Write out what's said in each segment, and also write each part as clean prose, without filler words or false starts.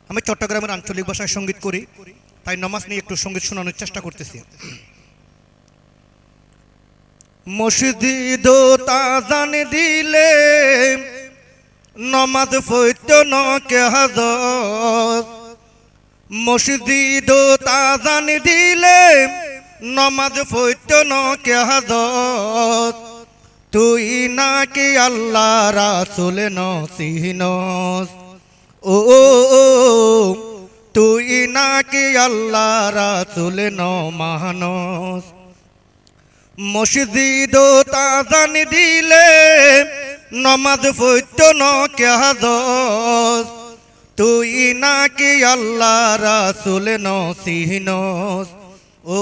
আমি চট্টগ্রামের আঞ্চলিক ভাষায় সঙ্গীত করি, তাই নামাজ নিয়ে একটু সঙ্গীত শোনানোর চেষ্টা করতেছি। মসজিদ তাজান দিলে নমাজ পড়ত না কে হাজত, মসজিদ তাজান দিলে নমাজ পড়ত না কে হাজত, তুই নাকি আল্লাহ রাসূল নসিহনস, ও তুই নাকি আল্লাহ রাসূল নমানস। মসজিদ তাজান দিলে নমাজ পড়ত না কে হাজত, তুই নাকি আল্লাহ রাসূল নসিহনস, ও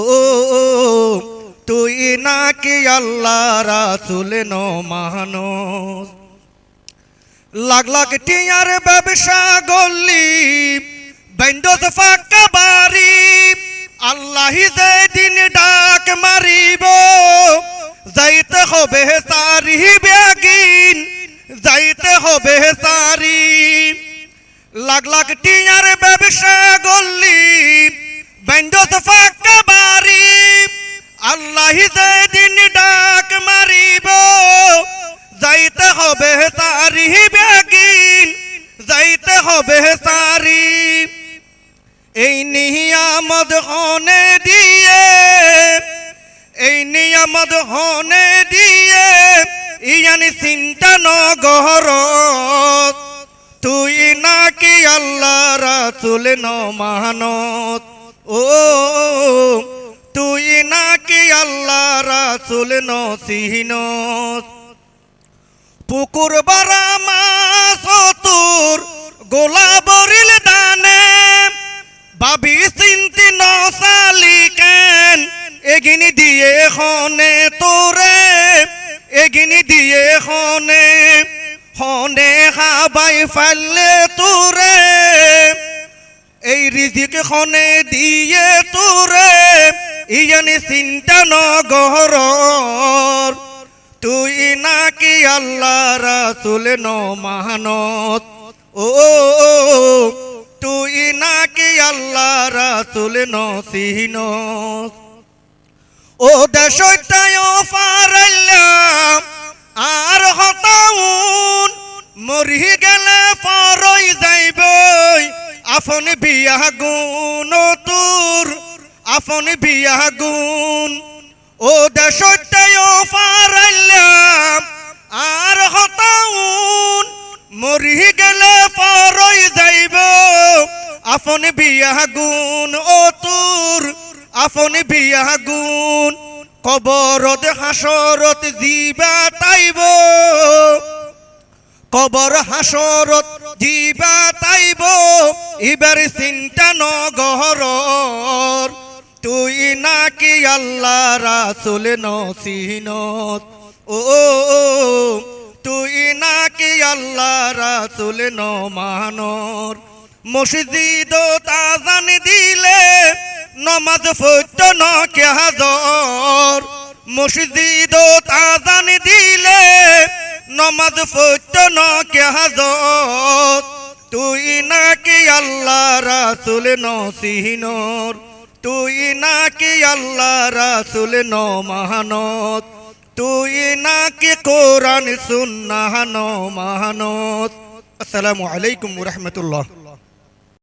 তুই নাকি আল্লাহ রাসূল নমানস। লাখ লাখ টিয়ার ব্যবসা গল্লি বাইন্দস ফাঁকা বাড়ি, আল্লাহি যেদিন ডাক মারিব যাইতে হবে সারি বেগিন, যাইতে হবে সারি। লাখ লাখ টিয়ার ব্যবসা গল্লি বাইন্দস ফাঁকা বাড়ি, আল্লাহি যেদিন ডাক মারিব যাইতে হবে সারি বেগিন, যাইতে হবে সারি। এই নিয়ামত হনে দিয়ে, এই নিয়ামত হনে দিয়ে ইয়ানি চিন্তা নগরত, তুই নাকি আল্লাহ রাসূল নমানত, ও তুই নাকি আল্লাহ রাসূল নসিহনত। পুকুর বারা মাছ তোর গোলা বরিল দানে, ভাবি চিন্তি নসালি কেন এগিনি দিয়ে খনে তোরে, এগিনি দিয়ে খনে খনে খাবাই ফাইলে তোরে, এই রিজিক খনে দিয়ে তোরে ইয়ানি চিন্তা নগরর, তুই নাকি আল্লাহ রাসূল নমানত, ও তুই নাকি আল্লাহ রাসূল নসিহনত। ও দেশটায় ফারাইলাম আর হতাউন, মরি গেলে পরই যাইব আপন বিয়া গুণ তোর, আপন বিয়া গুণ। ও দেশটায় ফারাইলাম আর হতাউন, মরি গেলে পরই যাইব আপন বিয়া গুণ, ও তোর আপন বিয়া গুণ। কবরত হাসরত জিবা তাইব, কবর হাসরত জিবা তাইব এবার চিন্তা নগরর, তুই নাকি আল্লাহ রাসূল নসিহনত, ও তুই নাকি আল্লাহ রাসূল নমানর। মসজিদ তাজান দিলে নমাজ পড়ত না কে হাজর, মসজিদ তাজান দিলে নমাজ পড়ত না কে হাজর, তুই নাকি আল্লাহ রাসূল নসিহনত, তুই নাকি আল্লাহ রাসূল নমানত, তুই নাকি কোরআন সুন্নাহ নমানত। আসসালামু আলাইকুম ওয়া রাহমাতুল্লাহ।